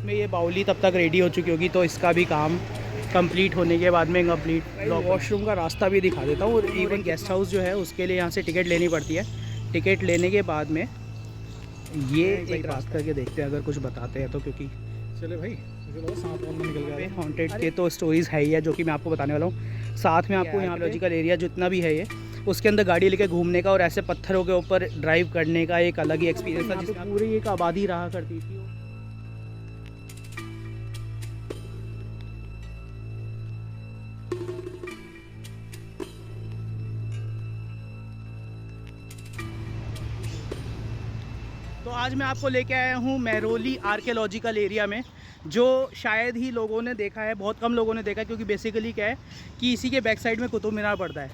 में ये बाउली तब तक रेडी हो चुकी होगी, तो इसका भी काम कंप्लीट होने के बाद में कंप्लीट वॉशरूम का रास्ता भी दिखा देता हूँ। और इवन गेस्ट हाउस जो है उसके लिए यहाँ से टिकट लेनी पड़ती है। टिकट लेने के बाद में ये एक रास्ता करके देखते हैं अगर कुछ बताते हैं तो, क्योंकि चले भाई, सांप वाप निकल गया। हॉन्टेड के तो स्टोरीज़ है ही है जो कि मैं आपको बताने वाला हूँ। साथ में आपको यहाँ लॉजिकल एरिया जितना भी है ये, उसके अंदर गाड़ी लेके घूमने का और ऐसे पत्थरों के ऊपर ड्राइव करने का एक अलग ही एक्सपीरियंस था, जिसमें पूरी एक आबादी रहा करती थी। तो आज मैं आपको लेके आया हूँ मेहरौली आर्कियोलॉजिकल एरिया में, जो शायद ही लोगों ने देखा है, बहुत कम लोगों ने देखा है, क्योंकि बेसिकली क्या है कि इसी के बैक साइड में कुतुब मीनार पड़ता है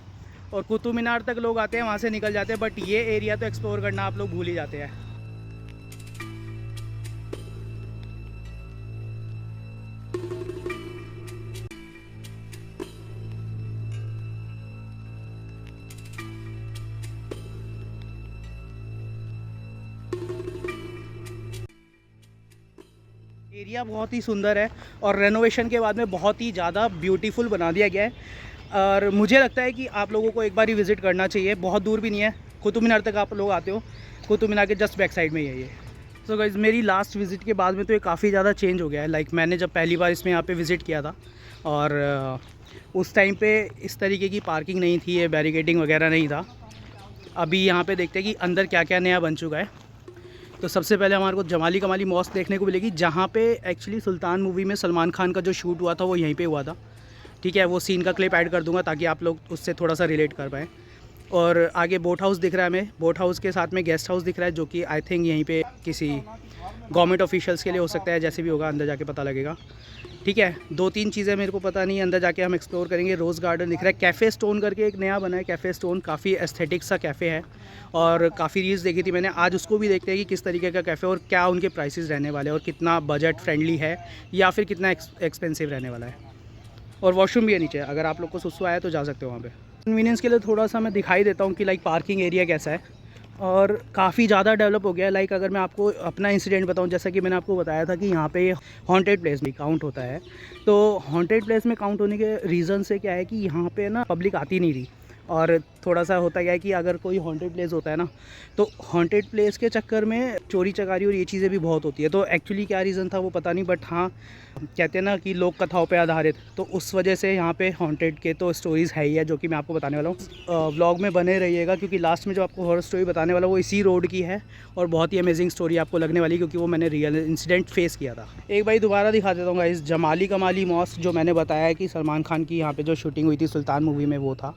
और कुतुब मीनार तक लोग आते हैं, वहाँ से निकल जाते हैं, बट ये एरिया तो एक्सप्लोर करना आप लोग भूल ही जाते हैं। एरिया बहुत ही सुंदर है और रेनोवेशन के बाद में बहुत ही ज़्यादा ब्यूटीफुल बना दिया गया है और मुझे लगता है कि आप लोगों को एक बार ही विज़िट करना चाहिए। बहुत दूर भी नहीं है, कुतुब मीनार तक आप लोग आते हो, कुतुब मीनार के जस्ट बैक साइड में ही है ये। सो गाइस, मेरी लास्ट विज़िट के बाद में तो ये काफ़ी ज़्यादा चेंज हो गया है। लाइक मैंने जब पहली बार इसमें यहाँ पे विज़िट किया था और उस टाइम पे इस तरीके की पार्किंग नहीं थी, ये बैरिकेडिंग वगैरह नहीं था। अभी यहाँ पे देखते हैं कि अंदर क्या क्या नया बन चुका है। तो सबसे पहले हमारे को जमाली कमाली मॉस्क देखने को मिलेगी, जहाँ पे एक्चुअली सुल्तान मूवी में सलमान खान का जो शूट हुआ था वो यहीं पे हुआ था। ठीक है, वो सीन का क्लिप ऐड कर दूंगा ताकि आप लोग उससे थोड़ा सा रिलेट कर पाएँ। और आगे बोट हाउस दिख रहा है हमें, बोट हाउस के साथ में गेस्ट हाउस दिख रहा है, जो कि आई थिंक यहीं पे किसी गवर्नमेंट ऑफिशियल्स के लिए हो सकता है, जैसे भी होगा अंदर जाके पता लगेगा। ठीक है, 2-3 चीज़ें मेरे को पता नहीं, अंदर जाके हम एक्सप्लोर करेंगे। रोज़ गार्डन दिख रहा है, कैफ़े स्टोन करके एक नया बना है कैफ़े स्टोन, काफ़ी एस्थेटिक सा कैफ़े है और काफ़ी रील्स देखी थी मैंने। आज उसको भी देखते हैं कि किस तरीके का कैफ़े और क्या उनके प्राइसेस रहने वाले हैं और कितना बजट फ्रेंडली है या फिर कितना एक्सपेंसिव रहने वाला है। और वॉशरूम भी है नीचे, अगर आप लोग को सुसु आया तो जा सकते हो वहाँ पे। कन्वीनियंस के लिए थोड़ा सा मैं दिखाई देता हूँ कि लाइक पार्किंग एरिया कैसा है और काफ़ी ज़्यादा डेवलप हो गया है। लाइक अगर मैं आपको अपना इंसिडेंट बताऊँ, जैसा कि मैंने आपको बताया था कि यहाँ पे हॉन्टेड प्लेस भी काउंट होता है, तो हॉन्टेड प्लेस में काउंट होने के रीज़न से क्या है कि यहाँ पे ना पब्लिक आती नहीं रही। और थोड़ा सा होता क्या है कि अगर कोई हॉन्टेड प्लेस होता है ना, तो हॉन्टेड प्लेस के चक्कर में चोरी चकारी और ये चीज़ें भी बहुत होती है। तो एक्चुअली क्या रीज़न था वो पता नहीं, बट हाँ कहते हैं ना कि लोक कथाओं पे आधारित, तो उस वजह से यहाँ पे हॉन्टेड के तो स्टोरीज़ है ही है, जो कि मैं आपको बताने वाला हूँ। व्लॉग में बने रहिएगा, क्योंकि लास्ट में जो आपको हॉरर स्टोरी बताने वाला वो इसी रोड की है और बहुत ही अमेजिंग स्टोरी आपको लगने वाली, क्योंकि वो मैंने रियल इंसिडेंट फेस किया था। एक बार दोबारा दिखा देता हूँ गाइस, जमाली कमाली मॉस्क जो मैंने बताया कि सलमान खान की यहाँ पे जो शूटिंग हुई थी सुल्तान मूवी में, वो था।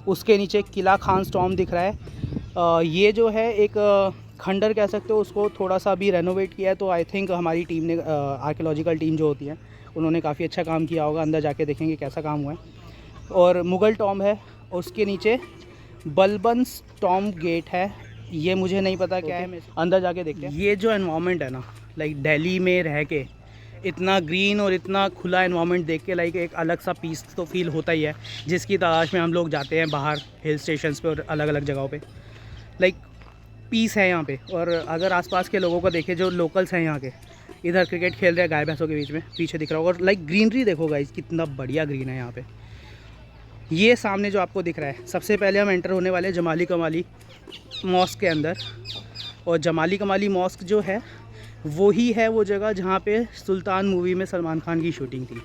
उसके नीचे किला खान स्टॉर्म दिख रहा है। ये जो है एक खंडर कह सकते हो उसको, थोड़ा सा भी रेनोवेट किया है, तो आई थिंक हमारी टीम ने, आर्कियोलॉजिकल टीम जो होती है, उन्होंने काफ़ी अच्छा काम किया होगा। अंदर जाके देखेंगे कैसा काम हुआ है। और मुग़ल टॉम है, उसके नीचे बलबंस टॉम गेट है, ये मुझे नहीं पता क्या है, अंदर जाके देखते हैं। ये जो एनवायरनमेंट है ना, लाइक दिल्ली में रह के इतना ग्रीन और इतना खुला एनवायरनमेंट देख के लाइक एक अलग सा पीस तो फील होता ही है, जिसकी तलाश में हम लोग जाते हैं बाहर हिल स्टेशंस पे और अलग अलग जगहों पे। लाइक पीस है यहाँ पे। और अगर आसपास के लोगों को देखें, जो लोकल्स हैं यहाँ के, इधर क्रिकेट खेल रहे हैं गाय भैंसों के बीच में, पीछे दिख रहा होगा। और लाइक ग्रीनरी देखो गाइस, कितना बढ़िया ग्रीन है यहाँ पे। ये सामने जो आपको दिख रहा है, सबसे पहले हम एंटर होने वाले हैं जमाली कमाली मॉस्क के अंदर। और जमाली कमाली मॉस्क जो है वो ही है वो जगह जहाँ पे सुल्तान मूवी में सलमान खान की शूटिंग थी।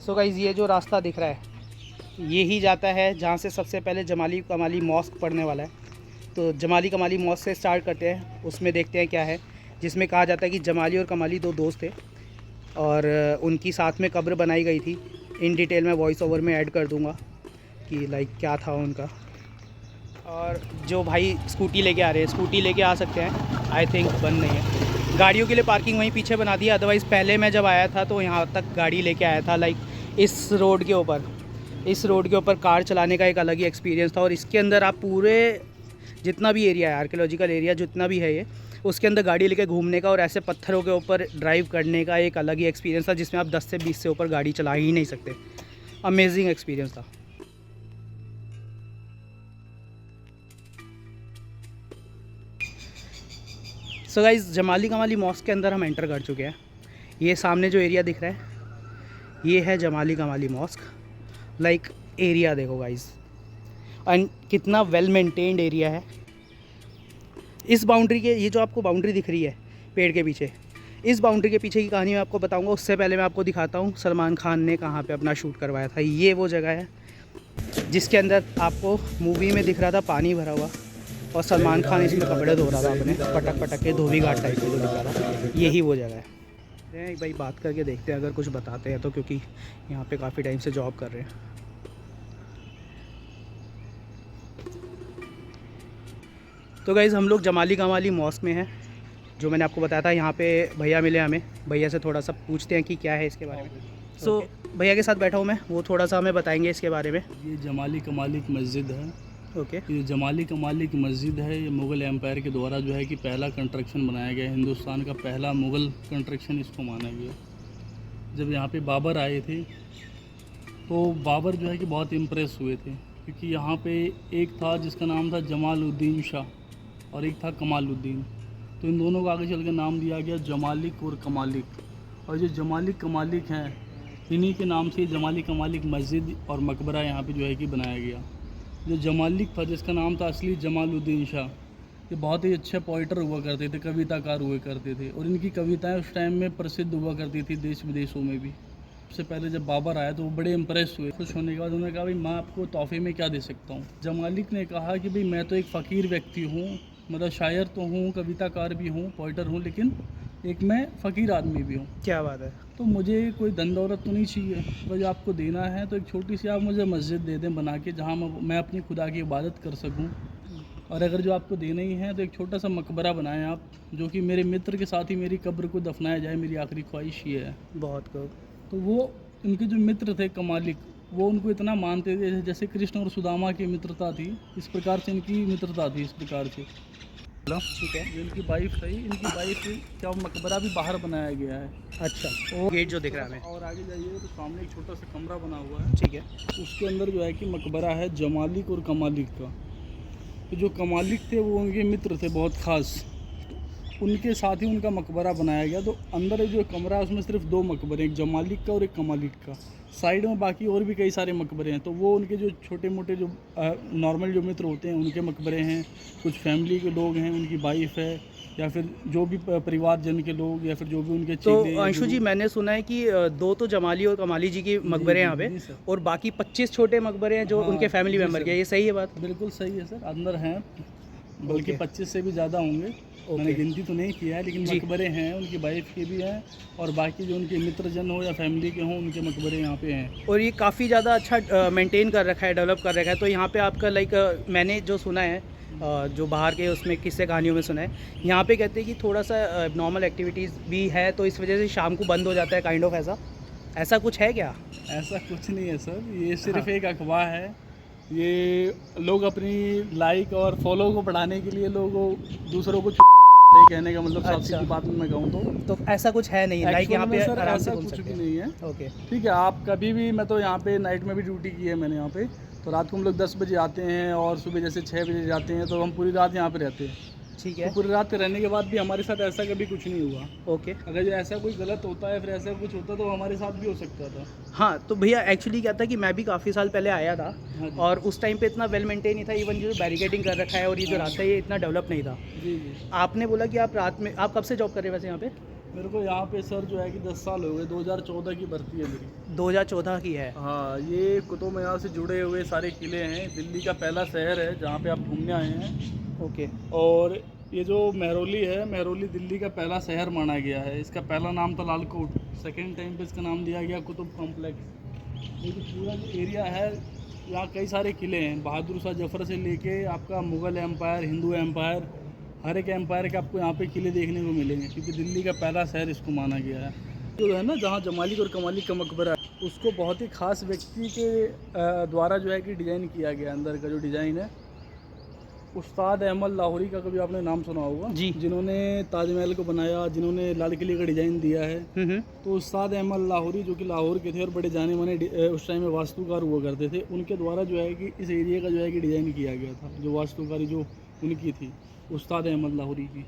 सो गाइस, ये जो रास्ता दिख रहा है ये ही जाता है जहाँ से सबसे पहले जमाली कमाली मॉस्क पड़ने वाला है। तो जमाली कमाली मॉस्क से स्टार्ट करते हैं, उसमें देखते हैं क्या है। जिसमें कहा जाता है कि जमाली और कमाली 2 दोस्त थे और उनकी साथ में कब्र बनाई गई थी। इन डिटेल में वॉइस ओवर में ऐड कर दूँगा कि लाइक क्या था उनका। और जो भाई स्कूटी लेके आ रहे हैं, स्कूटी लेके आ सकते हैं, आई थिंक बंद नहीं है। गाड़ियों के लिए पार्किंग वहीं पीछे बना दी है, अदरवाइज़ पहले मैं जब आया था तो यहाँ तक गाड़ी लेके आया था। लाइक इस रोड के ऊपर कार चलाने का एक अलग ही एक्सपीरियंस था। और इसके अंदर आप पूरे जितना भी एरिया है, आर्कियोलॉजिकल एरिया जितना भी है ये, उसके अंदर गाड़ी लेके घूमने का और ऐसे पत्थरों के ऊपर ड्राइव करने का एक अलग ही एक्सपीरियंस था, जिसमें आप 10 से 20 से ऊपर गाड़ी चला ही नहीं सकते। अमेजिंग एक्सपीरियंस था। सो गाइस जमाली कमाली मॉस्क के अंदर हम एंटर कर चुके हैं। ये सामने जो एरिया दिख रहा है ये है जमाली कमाली मॉस्क। लाइक एरिया देखो गाइस, एंड कितना वेल मेंटेन्ड एरिया है। इस बाउंड्री के, ये जो आपको बाउंड्री दिख रही है पेड़ के पीछे, इस बाउंड्री के पीछे की कहानी मैं आपको बताऊंगा। उससे पहले मैं आपको दिखाता हूँ सलमान खान ने कहाँ पे अपना शूट करवाया था। ये वो जगह है जिसके अंदर आपको मूवी में दिख रहा था पानी भरा हुआ और सलमान खान इसमें कपड़े धो रहा था अपने, पटक पटक के धोबी घाट टाइप का जो दिख रहा था, यही वो जगह है। एक भाई बात करके देखते हैं अगर कुछ बताते हैं तो, क्योंकि यहाँ पे काफ़ी टाइम से जॉब कर रहे हैं। तो गाइज़ हम लोग जमाली कमाली मॉस्क में हैं, जो मैंने आपको बताया था। यहाँ पे भैया मिले हमें, भैया से थोड़ा सा पूछते हैं कि क्या है इसके बारे में। सो भैया के साथ बैठा हूँ मैं, वो थोड़ा सा हमें बताएंगे इसके बारे में। ये जमाली कमाली की मस्जिद है। ओके। ये जमाली कमाली की मस्जिद है। ये मुग़ल एम्पायर के द्वारा जो है कि पहला कंस्ट्रक्शन बनाया गया, हिंदुस्तान का पहला मुग़ल कंस्ट्रक्शन इसको माना गया। जब यहाँ पे बाबर आए थे तो बाबर जो है कि बहुत इम्प्रेस हुए थे, क्योंकि यहाँ पे एक था जिसका नाम था जमालुद्दीन शाह और एक था कमालुद्दीन। तो इन दोनों को आगे चल के नाम दिया गया जमालिक और कमालिक। और जो जमालिक कमालिक हैं इन्हीं के नाम से जमाली कमालिक मस्जिद और मकबरा यहाँ पे जो है कि बनाया गया। जो जमालिक था जिसका नाम था असली जमालुद्दीन शाह, ये बहुत ही अच्छे पोइटर हुआ करते थे, कविताकार हुआ करते थे और इनकी कविताएं उस टाइम में प्रसिद्ध हुआ करती थी देश विदेशों में भी। सबसे पहले जब बाबर आया तो वो बड़े इम्प्रेस हुए। खुश होने के बाद उन्होंने कहा भाई मैं आपको तोहफे में क्या दे सकता हूँ। जमालिक ने कहा कि भाई मैं तो एक फ़कीर व्यक्ति हूँ, मतलब शायर तो हूँ, कविताकार भी हूँ, पोइटर हूँ, लेकिन एक मैं फ़कीर आदमी भी हूँ। क्या बात है। तो मुझे कोई धन दौलत तो नहीं चाहिए, बस आपको देना है तो एक छोटी सी आप मुझे मस्जिद दे दें बना के, जहाँ मैं अपनी खुदा की इबादत कर सकूँ। और अगर जो आपको देना ही है तो एक छोटा सा मकबरा बनाएं आप, जो कि मेरे मित्र के साथ ही मेरी कब्र को दफनाया जाए, मेरी आखिरी ख्वाहिश ये है। बहुत खूब। तो वो उनके जो मित्र थे कमालिक, वो उनको इतना मानते थे जैसे कृष्ण और सुदामा की मित्रता थी, इस प्रकार से इनकी मित्रता थी। इस प्रकार से ठीक है। ये इनकी वाइफ थी, इनकी वाइफ का मकबरा भी बाहर बनाया गया है। अच्छा, और गेट जो दिख रहा है हमें। और आगे जाइए तो सामने एक छोटा सा कमरा बना हुआ है, ठीक है। उसके अंदर जो है कि मकबरा है जमालिक और कमालिक का। तो जो कमालिक थे वो उनके मित्र थे बहुत ख़ास, उनके साथ ही उनका मकबरा बनाया गया। तो अंदर जो कमरा है उसमें सिर्फ 2 मकबरे, एक जमालिक का और एक कमालिक का। साइड में बाकी और भी कई सारे मकबरे हैं। तो वो उनके जो छोटे मोटे जो नॉर्मल जो मित्र होते हैं उनके मकबरे हैं, कुछ फैमिली के लोग हैं, उनकी वाइफ है, या फिर जो भी परिवारजन के लोग, या फिर जो भी उनके तो चेले। अंशु जी मैंने सुना है कि 2 तो जमाली और कमाली जी के मकबरे हैं यहाँ पे, जी सर। और बाकी 25 छोटे मकबरे हैं जो हाँ, उनके फैमिली जी मेम्बर सर। के। ये सही है बात? बिल्कुल सही है सर, अंदर हैं, बल्कि ओके। 25 से भी ज़्यादा होंगे। मैंने गिनती तो नहीं किया है, लेकिन जी। मकबरे हैं, उनकी वाइफ के भी हैं, और बाकी जो उनके मित्रजन हो या फैमिली के हों उनके मकबरे यहाँ पे हैं। और ये काफ़ी ज़्यादा अच्छा मेंटेन कर रखा है, डेवलप कर रखा है। तो यहाँ पे आपका लाइक मैंने जो सुना है, जो बाहर के उसमें किस्से कहानियों में सुना है, यहाँ पे कहते हैं कि थोड़ा सा नॉर्मल एक्टिविटीज़ भी है, तो इस वजह से शाम को बंद हो जाता है, काइंड ऑफ ऐसा कुछ है क्या? ऐसा कुछ नहीं है सर, ये सिर्फ हाँ। एक अफवाह है। ये लोग अपनी लाइक और फॉलो को बढ़ाने के लिए लोगों दूसरों को कहने का मतलब साफ अच्छा। सीधी बात में मैं कहूँ तो ऐसा कुछ है नहीं, लाइक यहाँ पे सर आराम से ऐसा घूम कुछ सकते भी हैं। नहीं है। ओके। ठीक है, आप कभी भी, मैं तो यहाँ पे नाइट में भी ड्यूटी की है मैंने यहाँ पे, तो रात को हम लोग 10 बजे आते हैं और सुबह जैसे 6 बजे जाते हैं, तो हम पूरी रात यहाँ पे रहते हैं। ठीक तो है। पूरी रात रहने के बाद भी हमारे साथ ऐसा कभी कुछ नहीं हुआ। ओके। अगर जो ऐसा कोई गलत होता है, फिर ऐसा कुछ होता तो हमारे साथ भी हो सकता था। हाँ तो भैया एक्चुअली क्या था कि मैं भी काफ़ी साल पहले आया था, हाँ जी। और उस टाइम पे इतना वेल मेंटेन नहीं था। इवन जो बैरिकेडिंग कर रखा है और ये जो रास्ता है ये इतना डेवलप नहीं था। जी जी। आपने बोला कि आप रात में, आप कब से जॉब कर रहे हैं वैसे यहाँ पे? मेरे को यहाँ पे सर जो है कि 10 साल हो गए, 2014 की भर्ती है मेरी। 2014 की है। हाँ, ये कुतुब मीनार से जुड़े हुए सारे किले हैं, दिल्ली का पहला शहर है जहाँ पे आप घूमने आए हैं। ओके। और ये जो मेहरौली है, मेहरौली दिल्ली का पहला शहर माना गया है। इसका पहला नाम था लालकोट, सेकेंड टाइम पे इसका नाम दिया गया कुतुब कॉम्प्लेक्स। ये जो पूरा जो एरिया है, यहाँ कई सारे किले हैं, बहादुर शाह जफर से लेके आपका मुग़ल एम्पायर, हिंदू एम्पायर, हर एक एम्पायर के आपको यहाँ पे किले देखने को मिलेंगे, क्योंकि दिल्ली का पहला शहर इसको माना गया है। जो है ना, जहाँ जमालिक और कमालिक का मकबरा है, उसको बहुत ही ख़ास व्यक्ति के द्वारा जो है कि डिज़ाइन किया गया। अंदर का जो डिज़ाइन है, उस्ताद अहमद लाहौरी का कभी आपने नाम सुना होगा जी। जिन्होंने ताजमहल को बनाया, जिन्होंने लाल किले का डिज़ाइन दिया है। तो उस्ताद अहमद लाहौरी जो कि लाहौर के थे और बड़े जाने माने उस टाइम में वास्तुकार हुआ करते थे, उनके द्वारा जो है कि इस एरिया का जो है कि डिज़ाइन किया गया था। जो वास्तुकारी जो उनकी थी, उस्ताद अहमद लाहौरी की।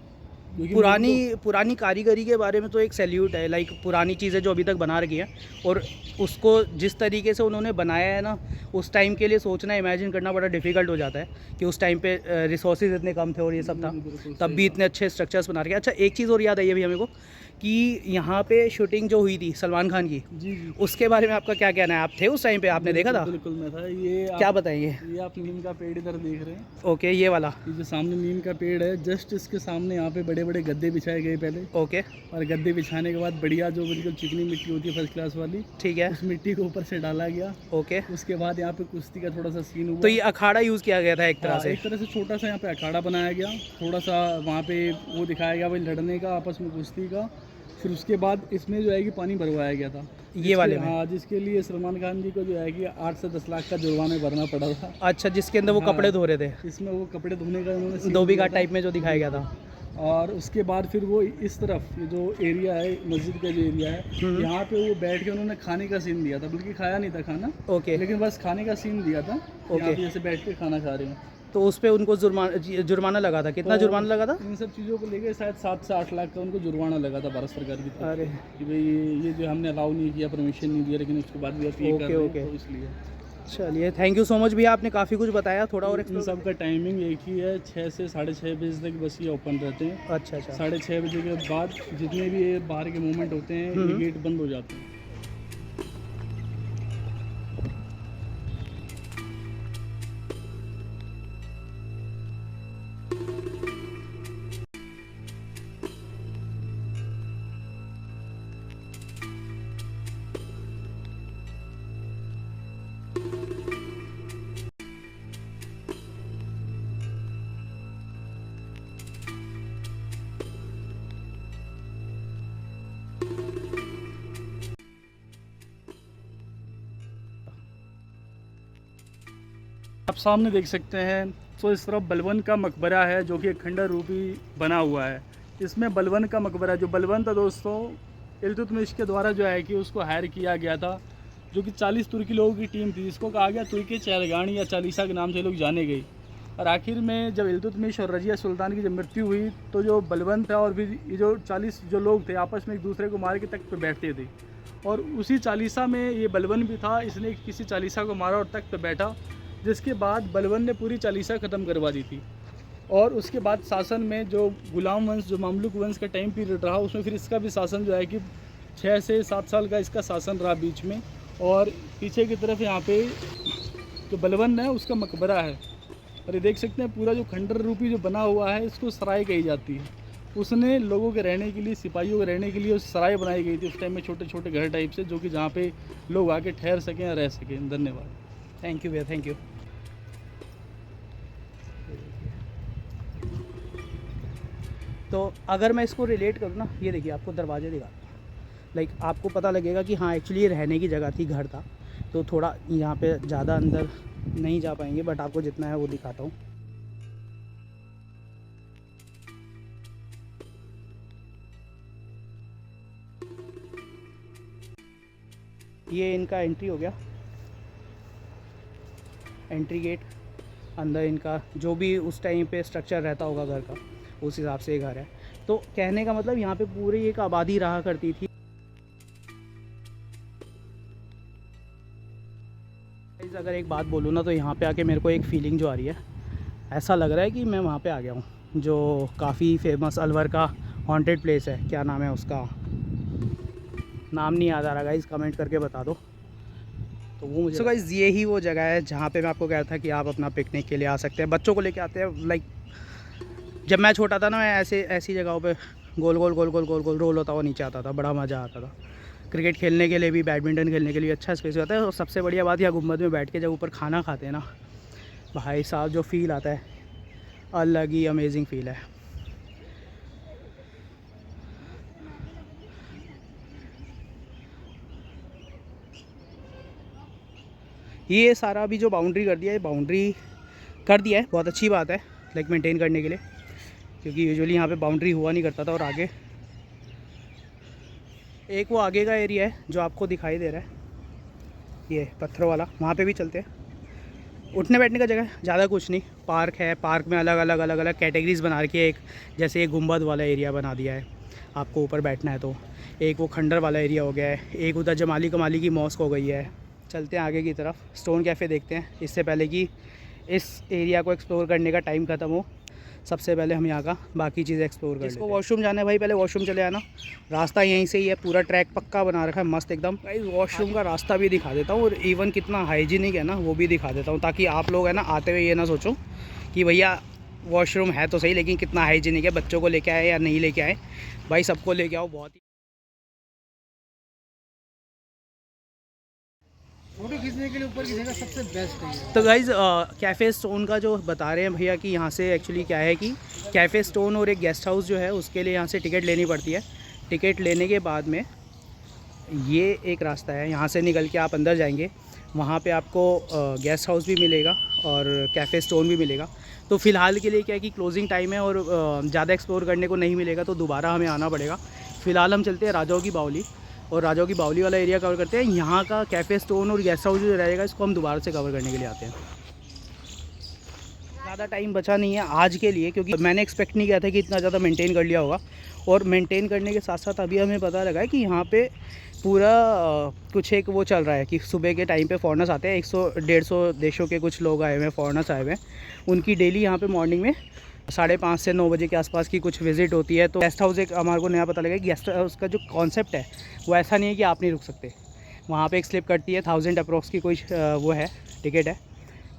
क्योंकि पुरानी कारीगरी के बारे में तो एक सैल्यूट है, लाइक पुरानी चीज़ें जो अभी तक बना रखी हैं और उसको जिस तरीके से उन्होंने बनाया है ना, उस टाइम के लिए सोचना, इमेजिन करना बड़ा डिफिकल्ट हो जाता है कि उस टाइम पे रिसोर्सेज इतने कम थे और ये सब था, तब भी इतने अच्छे स्ट्रक्चर्स बना रखे। अच्छा, एक चीज़ और याद आई है भैया मेरे को कि यहाँ पे शूटिंग जो हुई थी सलमान खान की, जी जी उसके बारे में आपका क्या कहना है? आप थे उस टाइम पे, आपने देखा था? बिल्कुल मैं था। ये क्या बताएंगे? ये आप नीम का पेड़ इधर देख रहे हैं, ओके, ये वाला। ये जो सामने नीम का पेड़ है, जस्ट इसके सामने यहाँ पे बड़े बड़े गद्दे बिछाए गए पहले, ओके, और गद्दे बिछाने के बाद बढ़िया जो बिल्कुल चिकनी मिट्टी होती है फर्स्ट क्लास वाली, ठीक है, उस मिट्टी को ऊपर से डाला गया। ओके। उसके बाद यहाँ पे कुश्ती का थोड़ा सा सीन हुआ। तो ये अखाड़ा यूज़ किया गया था एक तरह से? एक तरह से छोटा सा यहाँ पे अखाड़ा बनाया गया, थोड़ा सा वहाँ पे वो दिखाया गया भाई लड़ने का, आपस में कुश्ती का। फिर उसके बाद इसमें जो है कि पानी भरवाया गया था ये वाले में? हाँ, जिसके लिए सलमान खान जी को जो है कि 8 से 10 लाख का जुर्माना भरना पड़ा था। अच्छा, जिसके अंदर वो हाँ, कपड़े धो रहे थे, इसमें वो कपड़े धोने का उन्होंने धोबी घाट टाइप में जो दिखाया गया था। और उसके बाद फिर वो इस तरफ ये जो एरिया है मस्जिद का जो एरिया है, यहाँ पे वो बैठ के उन्होंने खाने का सीन दिया था, बल्कि खाया नहीं था खाना, ओके, लेकिन बस खाने का सीन दिया था। ओके, जैसे बैठ के खाना खा रहे हैं। तो उस पे उनको जुर्माना लगा था? कितना तो जुर्माना लगा था? इन सब चीज़ों को लेकर शायद 7 से 8 लाख का उनको जुर्माना लगा था भारत सरकार की तरफ अरे, कि भाई ये जो हमने अलाउ नहीं किया, परमिशन नहीं दिया, लेकिन उसके बाद भी आप ये कर रहे हैं, तो इसलिए। चलिए, थैंक यू सो मच भैया, आपने काफ़ी कुछ बताया। थोड़ा और इन सब का टाइमिंग एक ही है, 6 से 6:30 बजे तक बस ये ओपन रहते हैं। अच्छा अच्छा, 6:30 बजे के बाद जितने भी ये बाहर के मूवमेंट होते हैं, ये गेट बंद हो जाते हैं। आप सामने देख सकते हैं, तो इस तरफ बलबन का मकबरा है जो कि एक खंडर रूपी बना हुआ है। इसमें बलबन का मकबरा, जो बलबन था दोस्तों, इल्तुतमिश के द्वारा जो है कि उसको हायर किया गया था, जो कि 40 तुर्की लोगों की टीम थी, जिसको कहा गया तुर्की चैलगान या चालीसा के नाम से लोग जाने गई। और आखिर में जब इल्तुतमिश और रजिया सुल्तान की जब मृत्यु हुई, तो जो बलबन था और भी ये जो 40 जो लोग थे आपस में एक दूसरे को मार के तख्त पर बैठते थे, और उसी चालीसा में ये बलबन भी था। इसने किसी चालीसा को मारा और तख्त पर बैठा, जिसके बाद बलबन ने पूरी चालीसा ख़त्म करवा दी थी। और उसके बाद शासन में जो गुलाम वंश, जो मामलुक वंश का टाइम पीरियड रहा, उसमें फिर इसका भी शासन जो है कि 6 से 7 साल का इसका शासन रहा बीच में। और पीछे की तरफ यहाँ पे जो बलबन है उसका मकबरा है, और ये देख सकते हैं पूरा जो खंडर रूपी जो बना हुआ है, इसको सराय कही जाती है। उसने लोगों के रहने के लिए, सिपाहियों के रहने के लिए उस सराय बनाई गई थी उस टाइम में, छोटे छोटे घर टाइप से, जो कि जहाँ पे लोग आके ठहर सकें या रह सकें। धन्यवाद। थैंक यू भैया, थैंक यू। तो अगर मैं इसको रिलेट करूँ ना, ये देखिए आपको दरवाजे दिखा, लाइक आपको पता लगेगा कि हाँ एक्चुअली ये रहने की जगह थी, घर था। तो थोड़ा यहाँ पे ज़्यादा अंदर नहीं जा पाएंगे, बट आपको जितना है वो दिखाता हूँ। ये इनका एंट्री हो गया, एंट्री गेट। अंदर इनका जो भी उस टाइम पे स्ट्रक्चर रहता होगा घर का, उस हिसाब से ये घर है। तो कहने का मतलब यहाँ पे पूरी एक आबादी रहा करती थी। अगर एक बात बोलूँ ना, तो यहाँ पे आके मेरे को एक फीलिंग जो आ रही है, ऐसा लग रहा है कि मैं वहाँ पे आ गया हूँ, जो काफ़ी फेमस अलवर का हॉन्टेड प्लेस है। क्या नाम है उसका, नाम नहीं याद आ रहा गाइस, कमेंट करके बता दो। तो वो मुझे गाइस ये ही वो जगह है जहाँ पे मैं आपको कह रहा था कि आप अपना पिकनिक के लिए आ सकते हैं, बच्चों को लेके आते हैं। लाइक जब मैं छोटा था ना, मैं ऐसी जगहों पे गोल गोल गोल गोल गोल गोल रोल होता हुआ नीचे आता था, बड़ा मज़ा आता था। क्रिकेट खेलने के लिए भी, बैडमिंटन खेलने के लिए अच्छा स्पेस होता है। और सबसे बढ़िया बात, यहाँ गुम्बद में बैठ के जब ऊपर खाना खाते हैं ना, भाई साहब जो फील आता है, अलग ही अमेजिंग फील है। ये सारा अभी जो बाउंड्री कर दिया है, बाउंड्री कर दिया है, बहुत अच्छी बात है, लाइक मेंटेन करने के लिए, क्योंकि यूजुअली यहाँ पे बाउंड्री हुआ नहीं करता था। और आगे एक वो आगे का एरिया है जो आपको दिखाई दे रहा है, ये पत्थरों वाला, वहाँ पे भी चलते हैं। उठने बैठने का जगह ज़्यादा कुछ नहीं, पार्क है, पार्क में अलग अलग कैटेगरीज बना रखी है। एक जैसे एक गुंबद वाला एरिया बना दिया है, आपको ऊपर बैठना है तो। एक वो खंडर वाला एरिया हो गया है, एक उधर जमाली कमाली की मॉस्क हो गई है। चलते हैं आगे की तरफ, स्टोन कैफ़े देखते हैं, इससे पहले कि इस एरिया को एक्सप्लोर करने का टाइम ख़त्म हो। सबसे पहले हम यहाँ का बाकी चीज़ें एक्सप्लोर कर। इसको वॉशरूम जाना है भाई, पहले वॉशरूम चले आना। रास्ता यहीं से ही है, पूरा ट्रैक पक्का बना रखा है मस्त एकदम। भाई वॉशरूम का रास्ता भी दिखा देता हूँ, और इवन कितना हाइजीनिक है ना वो भी दिखा देता हूँ, ताकि आप लोग है ना आते हुए ये ना सोचो कि भैया वॉशरूम है तो सही लेकिन कितना हाइजीनिक है, बच्चों को लेके आए या नहीं लेके आए, भाई सबको लेके आओ। बहुत ही फोटो खींचने के लिए ऊपर की जगह सबसे बेस्ट है। तो गाइज़ कैफ़े स्टोन का जो बता रहे हैं भैया कि यहाँ से एक्चुअली क्या है कि कैफ़े स्टोन और एक गेस्ट हाउस जो है उसके लिए यहाँ से टिकट लेनी पड़ती है। टिकट लेने के बाद में ये एक रास्ता है, यहाँ से निकल के आप अंदर जाएंगे, वहाँ पे आपको गेस्ट हाउस भी मिलेगा और कैफ़े स्टोन भी मिलेगा। तो फ़िलहाल के लिए क्या है कि क्लोजिंग टाइम है और ज़्यादा एक्सप्लोर करने को नहीं मिलेगा, तो दोबारा हमें आना पड़ेगा। फ़िलहाल हम चलते हैं राजाओं की बावली, और राजाओं की बावली वाला एरिया कवर करते हैं। यहाँ का कैफ़े स्टोन और गेस्ट हाउस जो रहेगा इसको हम दोबारा से कवर करने के लिए आते हैं। ज़्यादा टाइम बचा नहीं है आज के लिए, क्योंकि मैंने एक्सपेक्ट नहीं किया था कि इतना ज़्यादा मेंटेन कर लिया होगा। और मेंटेन करने के साथ साथ अभी हमें पता लगा है कि यहाँ पे पूरा कुछ एक वो चल रहा है कि सुबह के टाइम पे फॉरेनर्स आते हैं, 100-150 देशों के कुछ लोग आए हुए हैं, फॉरेनर्स आए हुए हैं। उनकी डेली यहाँ पे मॉर्निंग में 5:30 से 9 बजे के आसपास की कुछ विज़िट होती है। तो गेस्ट हाउस एक हमारे को नया पता लगा कि गेस्ट हाउस का जो कॉन्सेप्ट है वो ऐसा नहीं है कि आप नहीं रुक सकते। वहाँ पे एक स्लिप कटती है, 1000 अप्रॉक्स की कोई वो है टिकट है,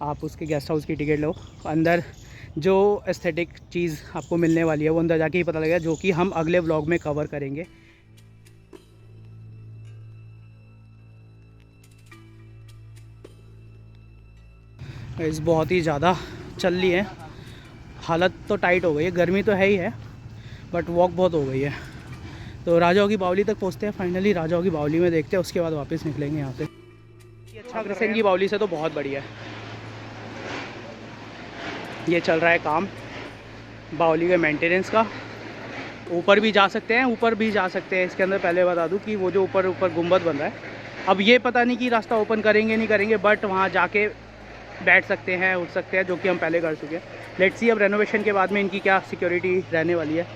आप उसके गेस्ट हाउस की टिकट लो। अंदर जो एस्थेटिक चीज़ आपको मिलने वाली है वो अंदर जाके ही पता लगेगा, जो कि हम अगले व्लॉग में कवर करेंगे। इस बहुत ही ज़्यादा चल रही है, हालत तो टाइट हो गई है, गर्मी तो है ही है बट वॉक बहुत हो गई है। तो राजाओं की बावली तक पहुंचते हैं फाइनली, राजाओं की बावली में देखते हैं, उसके बाद वापस निकलेंगे यहाँ से। ये अच्छा ग्रसेन की बावली से तो बहुत बढ़िया है। ये चल रहा है काम बावली के मेंटेनेंस का। ऊपर भी जा सकते हैं, ऊपर भी जा सकते हैं। इसके अंदर पहले बता दूं कि वो जो ऊपर गुंबद बन रहा है, अब ये पता नहीं कि रास्ता ओपन करेंगे नहीं करेंगे, बट वहाँ जाके बैठ सकते हैं, उठ सकते हैं, जो कि हम पहले कर चुके हैं। लेट्स सी अब रेनोवेशन के बाद में इनकी क्या सिक्योरिटी रहने वाली है।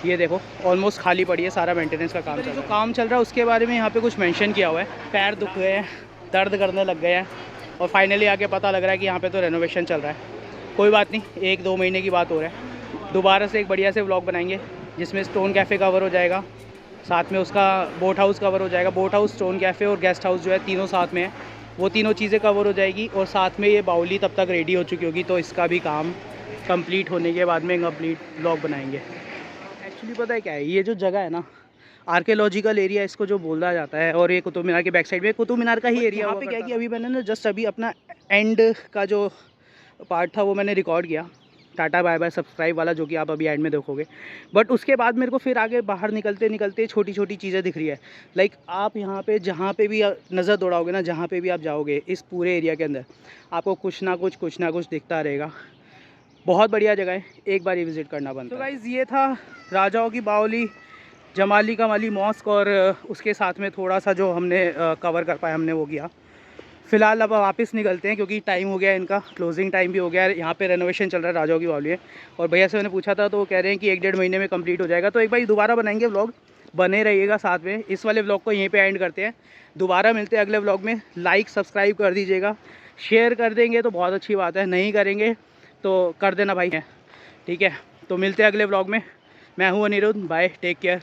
ये देखो ऑलमोस्ट खाली पड़ी है, सारा मेंटेनेंस का काम चल रहा है। जो काम चल रहा है उसके बारे में यहाँ पे कुछ मेंशन किया हुआ है। पैर दुख गए हैं, दर्द करने लग गए हैं, और फाइनली आके पता लग रहा है कि यहाँ पे तो रेनोवेशन चल रहा है। कोई बात नहीं, 1-2 महीने की बात हो रहा है। दोबारा से एक बढ़िया से व्लॉग बनाएंगे जिसमें स्टोन कैफ़े कवर हो जाएगा, साथ में उसका बोट हाउस कवर हो जाएगा। बोट हाउस, स्टोन कैफ़े और गेस्ट हाउस जो है तीनों साथ में है, वो तीनों चीज़ें कवर हो जाएगी। और साथ में ये बावली तब तक रेडी हो चुकी होगी, तो इसका भी काम कंप्लीट होने के बाद में कंप्लीट व्लॉग बनाएंगे। एक्चुअली पता है क्या है, ये जो जगह है ना, आर्कियोलॉजिकल एरिया इसको जो बोला जाता है, और ये कुतुब मीनार के बैक साइड में कुतुब मीनार का ही एरिया। यहाँ पे क्या है कि अभी मैंने ना जस्ट अभी अपना एंड का जो पार्ट था वो मैंने रिकॉर्ड किया, टाटा बाय बाय सब्सक्राइब वाला, जो कि आप अभी एंड में देखोगे। बट उसके बाद मेरे को फिर आगे बाहर निकलते निकलते छोटी छोटी चीज़ें दिख रही है। लाइक आप यहाँ पे जहाँ पे भी नज़र दौड़ाओगे ना, जहाँ पे भी आप जाओगे इस पूरे एरिया के अंदर, आपको कुछ ना कुछ दिखता रहेगा। बहुत बढ़िया जगह है, एक बार ही विज़िट करना बनता है। तो गाइज़ ये था राजाओं की बावली, जमाली कमाली मॉस्क, और उसके साथ में थोड़ा सा जो हमने कवर कर पाया हमने वो किया। फ़िलहाल अब वापस निकलते हैं क्योंकि टाइम हो गया है, इनका क्लोजिंग टाइम भी हो गया है। यहाँ पे रेनोवेशन चल रहा है राजाओं की बावली है, और भैया से मैंने पूछा था तो वो कह रहे हैं कि 1-1.5 महीने में कंप्लीट हो जाएगा। तो एक बार दोबारा बनाएंगे व्लॉग, बने रहिएगा साथ में। इस वाले व्लॉग को यहीं पे एंड करते हैं, दोबारा मिलते हैं अगले व्लॉग में। लाइक सब्सक्राइब कर दीजिएगा, शेयर कर देंगे तो बहुत अच्छी बात है, नहीं करेंगे तो कर देना भाई, ठीक है। तो मिलते हैं अगले व्लॉग में। मैं हूँ अनिरुद्ध, बाय, टेक केयर।